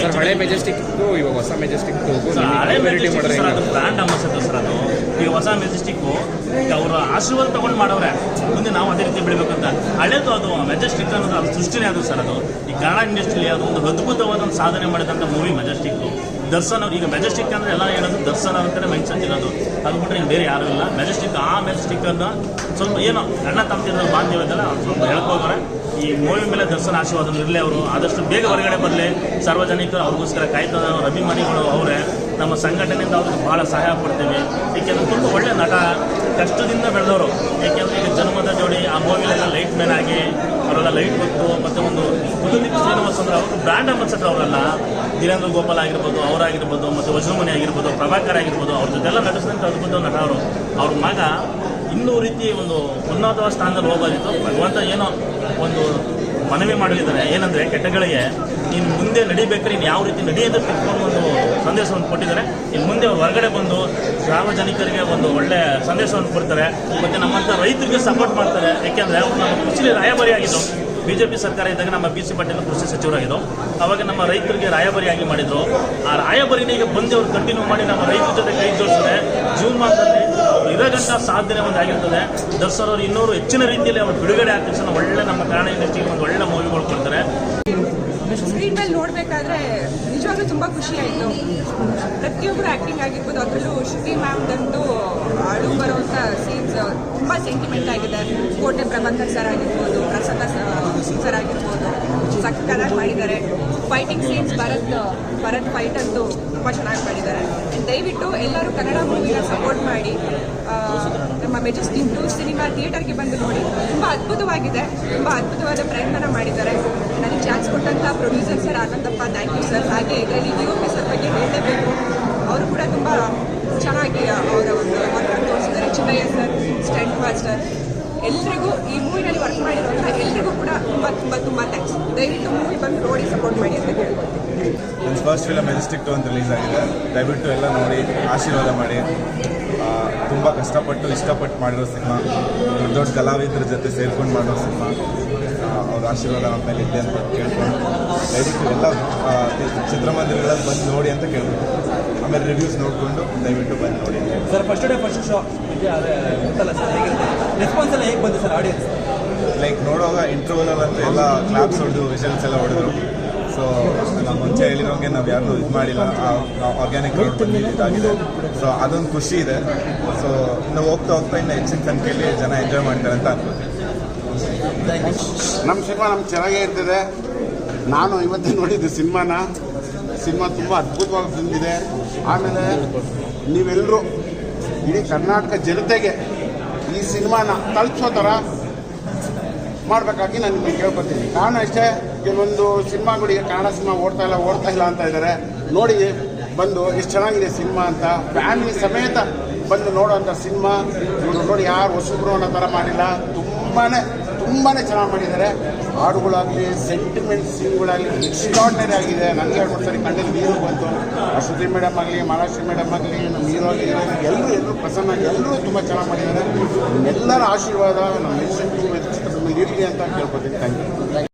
Sir ಹಳೆ Majestic ಇವಾಗ ಹೊಸ ಮೆಜೆಸ್ಟಿಕ್ ಹಳೆ ಮೆಜೆಸ್ಟಿಕ್ ಸರ್ ಅದು ಬ್ರ್ಯಾಂಡ್ ಅಂಬಾಸಿಡರ್ ಸರ್ ಅದು. ಈಗ ಹೊಸ ಮೆಜೆಸ್ಟಿಕ್ಕು ಈಗ ಅವರ ಆಶೀರ್ವಾದ ತಗೊಂಡು ಮಾಡವ್ರೆ, ಮುಂದೆ ನಾವು ಅದೇ ರೀತಿ ಬೆಳಿಬೇಕಂತ. ಹಳೇದು ಅದು ಮೆಜೆಸ್ಟಿಕ್ ಅನ್ನೋದು ಅದು ಸೃಷ್ಟಿನೇ ಅದು ಸರ್. ಅದು ಈ ಕನ್ನಡ ಇಂಡಸ್ಟ್ರಿಯಲ್ಲಿ ಅದು ಒಂದು ಅದ್ಭುತವಾದ ಒಂದು ಸಾಧನೆ ಮಾಡಿದಂಥ ಮೂವಿ ಮೆಜೆಸ್ಟಿಕ್ಕು. ದರ್ಶನ್ ಈಗ ಮೆಜೆಸ್ಟಿಕ್ ಅಂದರೆ ಎಲ್ಲ ಹೇಳೋದು ದರ್ಶನ್ ಅಂತಾನೆ ಮೈಂಡ್ ಸೆಟ್ ಇರೋದು, ಅದು ಬಿಟ್ಟರೆ ಬೇರೆ ಯಾರೂ ಇಲ್ಲ. ಮೆಜೆಸ್ಟಿಕ್ ಆ ಮೆಜೆಸ್ಟಿಕ್ಕನ್ನು ಸ್ವಲ್ಪ ಏನೋ ಅಣ್ಣ ತಮ್ಮದಿರೋ ಬಾಂಧವ್ಯದಲ್ಲ ಸ್ವಲ್ಪ ಹೇಳ್ಕೋತಾರೆ. ಈ ಮೂವಿ ಮೇಲೆ ದರ್ಶನ್ ಆಶೀರ್ವಾದ ಇರಲಿ, ಅವರು ಆದಷ್ಟು ಬೇಗ ಹೊರಗಡೆ ಬರಲಿ. ಸಾರ್ವಜನಿಕರು ಅವ್ರಿಗೋಸ್ಕರ ಕಾಯ್ತದ, ಅವ್ರ ಅಭಿಮಾನಿಗಳು ಅವರೇ. ನಮ್ಮ ಸಂಘಟನೆಯಿಂದ ಅವ್ರಿಗೆ ಭಾಳ ಸಹಾಯ ಕೊಡ್ತೀವಿ. ಏಕೆಂದರೆ ತುಂಬ ಒಳ್ಳೆ ನಟ, ಕಷ್ಟದಿಂದ ಬೆಳೆದವರು. ಏಕೆಂದರೆ ಈಗ ಜನ್ಮದ ಜೋಡಿ ಆ ಮೂವಿಲೆಲ್ಲ ಲೈಟ್ ಮ್ಯಾನ್ ಆಗಿ ಅವರೆಲ್ಲ ಲೈಟ್ ಗೊತ್ತು. ಮತ್ತು ಒಂದು ಕುಲದೀಪ್ ಶ್ರೀನಿವಾಸ್ ಅಂದ್ರೆ ಅವರು ಬ್ರ್ಯಾಂಡ್ ಅಂಬಾಸಿಡರ್. ಅವರೆಲ್ಲ ಧೀರೇಂದ್ರ ಗೋಪಾಲ್ ಆಗಿರ್ಬೋದು, ಅವರಾಗಿರ್ಬೋದು, ಮತ್ತು ವಜ್ರಮುನಿ ಆಗಿರ್ಬೋದು, ಪ್ರಭಾಕರ್ ಆಗಿರ್ಬೋದು, ಅವ್ರ ಜೊತೆಲ್ಲ ನಟಿಸಿದಂಥ ಅದ್ಭುತ ನಟ ಅವರು. ಅವ್ರ ಮಗ ಇನ್ನೂ ರೀತಿ ಒಂದು ಉನ್ನತವಾದ ಸ್ಥಾನದಲ್ಲಿ ಹೋಗೋದಿತ್ತು. ಭಗವಂತ ಏನೋ ಒಂದು ಮನವಿ ಮಾಡಲಿದ್ದಾರೆ, ಏನಂದರೆ ಕೆಟ್ಟಗಳಿಗೆ ನೀನು ಮುಂದೆ ನಡಿಬೇಕಾದ್ರೆ ನೀನು ಯಾವ ರೀತಿ ನಡಿ ಅಂತ ತಿಳ್ಕೊಂಡು ಒಂದು ಸಂದೇಶವನ್ನು ಕೊಟ್ಟಿದ್ದಾರೆ. ಇನ್ನು ಮುಂದೆ ಅವ್ರು ಹೊರಗಡೆ ಬಂದು ಸಾರ್ವಜನಿಕರಿಗೆ ಒಂದು ಒಳ್ಳೆ ಸಂದೇಶವನ್ನು ಕೊಡ್ತಾರೆ. ಮತ್ತು ನಮ್ಮಂಥ ರೈತರಿಗೆ ಸಪೋರ್ಟ್ ಮಾಡ್ತಾರೆ. ಯಾಕೆಂದರೆ ಅವರು ನಮ್ಮ ಕೃಷಿಲಿ ರಾಯಭಾರಿ ಆಗಿದ್ದು. BJP ಸರ್ಕಾರ ಇದ್ದಾಗ ನಮ್ಮ BC ಪಾಟೀಲ್ ಕೃಷಿ ಸಚಿವರಾಗಿದ್ದು, ಅವಾಗ ನಮ್ಮ ರೈತರಿಗೆ ರಾಯಭಾರಿಯಾಗಿ ಮಾಡಿದರು. ಆ ರಾಯಭಾರಿನ ಈಗ ಬಂದು ಅವರು ಕಂಟಿನ್ಯೂ ಮಾಡಿ ನಮ್ಮ ರೈತರ ಜೊತೆ ಕೈ ಜೋಡಿಸಿದ್ರೆ ಜೀವಮಾನದಲ್ಲಿ ಇರೋಗಂಟ ಸಾಧನೆ ಒಂದು ಆಗಿರ್ತದೆ. ದರ್ಶನ್ ಅವರು ಇನ್ನೂರು ಹೆಚ್ಚಿನ ರೀತಿಯಲ್ಲಿ ಅವ್ರು ಬಿಡುಗಡೆ ಆದ ತಕ್ಷಣ ಒಳ್ಳೆ ನಮ್ಮ ಕನ್ನಡ ಇಂಡಸ್ಟ್ರಿಗೆ ಒಂದು ಒಳ್ಳೆ ಮೂವಿಗಳು ಕೊಡ್ತಾರೆ. ಸ್ಕ್ರೀನ್ ಮೇಲೆ ನೋಡಬೇಕಾದ್ರೆ ನಿಜವಾಗ್ಲೂ ತುಂಬ ಖುಷಿ ಆಯಿತು. ಪ್ರತಿಯೊಬ್ಬರು ಆ್ಯಕ್ಟಿಂಗ್ ಆಗಿರ್ಬೋದು, ಅದರಲ್ಲೂ ಶ್ರುತಿ ಮ್ಯಾಮ್ದಂತೂ ಅಳು ಬರುವಂಥ ಸೀನ್ಸ್ ತುಂಬ ಸೆಂಟಿಮೆಂಟ್ ಆಗಿದೆ. ಕೋಟೆ ಪ್ರಬಂಧಕ್ ಸರ್ ಆಗಿರ್ಬೋದು, ಪ್ರಸನ್ನ ಸರ್ ಆಗಿರ್ಬೋದು, ಸಕ್ಕತ್ತಾಗಿ ಮಾಡಿದ್ದಾರೆ. ಫೈಟಿಂಗ್ ಸೀನ್ಸ್ ಭರತ್ ಫೈಟ್ ಅಂತೂ ತುಂಬ ಚೆನ್ನಾಗಿ ಮಾಡಿದ್ದಾರೆ. ದಯವಿಟ್ಟು ಎಲ್ಲರೂ ಕನ್ನಡ ಮೂವಿನ ಸಪೋರ್ಟ್ ಮಾಡಿ ನಮ್ಮ ಮೆಜೆಸ್ಟಿಕ್ ಸಿನಿಮಾ ಥಿಯೇಟರ್ಗೆ ಬಂದು ನೋಡಿ. ತುಂಬ ಅದ್ಭುತವಾಗಿದೆ, ತುಂಬ ಅದ್ಭುತವಾದ ಪ್ರಯತ್ನ ಮಾಡಿದ್ದಾರೆ. ನನಗೆ ಚಾನ್ಸ್ ಕೊಟ್ಟಂಥ producer sir Anandappa, thank you sir. ಹಾಗೆ ಇದರಲ್ಲಿ DOP ಸರ್ ಬಗ್ಗೆ ಹೇಳಲೇಬೇಕು, ಅವರು ಕೂಡ ತುಂಬ ಚೆನ್ನಾಗಿ ಅವರ ಒಂದು ವರ್ಕನ್ನು ತೋರಿಸಿದ್ದಾರೆ. ಚಿನ್ನಯ್ಯ ಸರ್, ಸ್ಟಂಟ್ ಮಾಸ್ಟರ್, ಎಲ್ರಿಗೂ ಈ ಮೂವಿನಲ್ಲಿ ವರ್ಕ್ ಮಾಡಿರುವಂಥ ಎಲ್ರಿಗೂ ಕೂಡ ತುಂಬ ತುಂಬ ತುಂಬ ಥ್ಯಾಂಕ್ಸ್. ದಯವಿಟ್ಟು ಮೂವಿ ಬಂದು ನೋಡಿ ಸಪೋರ್ಟ್ ಮಾಡಿ ಅಂತ ಕೇಳ್ಕೊಳ್ತೀನಿ. ನನ್ನ ಫಸ್ಟ್ ಫಿಲಮ್ ಮೆಜೆಸ್ಟಿಕ್ 2 ಅಂತ ರಿಲೀಸ್ ಆಗಿದೆ. ದಯವಿಟ್ಟು ಎಲ್ಲ ನೋಡಿ ಆಶೀರ್ವಾದ ಮಾಡಿ. ತುಂಬ ಕಷ್ಟಪಟ್ಟು ಇಷ್ಟಪಟ್ಟು ಮಾಡಿರೋ ಸಿನಿಮಾ, ದೊಡ್ಡ ದೊಡ್ಡ ಕಲಾವಿದರ ಜೊತೆ ಸೇರ್ಕೊಂಡು ಮಾಡಿರೋ ಸಿನಿಮಾ. ಅವ್ರ ಆಶೀರ್ವಾದ ನಮ್ಮ ಮೇಲೆ ಇದೆ ಅಂತ ಕೇಳ್ಕೊಂಡು ದಯವಿಟ್ಟು ಎಲ್ಲ ಚಿತ್ರಮಂದಿರಗಳಲ್ಲಿ ಬಂದು ನೋಡಿ ಅಂತ ಕೇಳ್ಬೋದು. ಆಮೇಲೆ ರಿವ್ಯೂಸ್ ನೋಡಿಕೊಂಡು ದಯವಿಟ್ಟು ಬಂದು ನೋಡಿ. Sir first day first show ಗೊತ್ತಲ್ಲ ಸರ್, ಹೇಗಿರುತ್ತೆ ರೆಸ್ಪಾನ್ಸ್ ಎಲ್ಲ ಹೇಗೆ ಬಂತು ಸರ್ ಆಡಿಯನ್ಸ್? ಲೈಕ್ ನೋಡುವಾಗ ಇಂಟರ್ವಲಲ್ಲಂತೂ ಎಲ್ಲ ಕ್ಲಾಪ್ಸ್ ಹೊಡೆದು ವಿಷಲ್ಸ್ ಎಲ್ಲ ಹೊಡೆದ್ರು. ಸೊ ನಾವು ಮುಂಚೆ ಹೇಳಿರೋಂಗೆ ನಾವು ಯಾರು ಇದು ಮಾಡಿಲ್ಲ, ಆರ್ಗ್ಯಾನಿಕ್ ರೋಡ್ ಬಂದಿದ್ದಾಗಿದೆ. ಸೊ ಅದೊಂದು ಖುಷಿ ಇದೆ. ಸೊ ಇನ್ನು ಹೋಗ್ತಾ ಇನ್ನು ಹೆಚ್ಚಿನ ಸಂಖ್ಯೆಯಲ್ಲಿ ಜನ ಎಂಜಾಯ್ ಮಾಡ್ತಾರೆ ಅಂತ ಅನ್ಕೋತೀನಿ. ನಮ್ಮ ಸಿನಿಮಾ ನಮ್ಗೆ ಚೆನ್ನಾಗೇ ಇರ್ತದೆ. ನಾನು ಇವತ್ತೇ ನೋಡಿದ್ದು ಸಿನಿಮಾ ತುಂಬ ಅದ್ಭುತವಾಗಿ ಬಂದಿದೆ. ಆಮೇಲೆ ನೀವೆಲ್ಲರೂ ಇಡೀ ಕರ್ನಾಟಕ ಜನತೆಗೆ ಈ ಸಿನಿಮಾನ ತಲುಪಿಸೋ ಥರ ಮಾಡಬೇಕಾಗಿ ನಾನು ನಿಮಗೆ ಕೇಳ್ಕೊತೀನಿ. ಕಾರಣ ಅಷ್ಟೇ, ಕೆಲವೊಂದು ಸಿನಿಮಾಗಳಿಗೆ ಕನ್ನಡ ಸಿನಿಮಾ ಓಡ್ತಾ ಇಲ್ಲ ಅಂತ ಇದ್ದಾರೆ. ನೋಡಿ ಬಂದು ಎಷ್ಟು ಚೆನ್ನಾಗಿದೆ ಸಿನಿಮಾ ಅಂತ ಫ್ಯಾಮಿಲಿ ಸಮೇತ ಬಂದು ನೋಡೋವಂಥ ಸಿನಿಮಾ. ಇವರು ನೋಡಿ ಯಾರು ಹೊಸಬ್ರು ಅನ್ನೋ ಥರ ಮಾಡಿಲ್ಲ, ತುಂಬಾ ಚೆನ್ನಾಗಿ ಮಾಡಿದ್ದಾರೆ. ಹಾಡುಗಳಾಗಲಿ, ಸೆಂಟಿಮೆಂಟ್ ಸೀನ್ಗಳಾಗಲಿ ಎಕ್ಸ್ಟ್ರಾರ್ಡಿನರಿ ಆಗಿದೆ. ನನಗೆ 2-3 ಸರಿ ಕಣ್ಣಿಗೆ ನೀರು ಬಂತು. ಶ್ರುತಿ ಮೇಡಮ್ ಆಗಲಿ, ಮಹಾಲಕ್ಷ್ಮಿ ಮೇಡಮ್ ಆಗಲಿ, ನಮ್ಮ ಹೀರೋ ಎಲ್ಲರೂ ಪ್ರಸನ್ನ, ಎಲ್ಲರೂ ತುಂಬ ಚೆನ್ನಾಗಿ ಮಾಡಿದ್ದಾರೆ. ಎಲ್ಲರ ಆಶೀರ್ವಾದ ನಮ್ಮ ಚಿತ್ರದಲ್ಲಿ ಇರಲಿ ಅಂತ ಕೇಳ್ಕೊತೀನಿ. Thank you.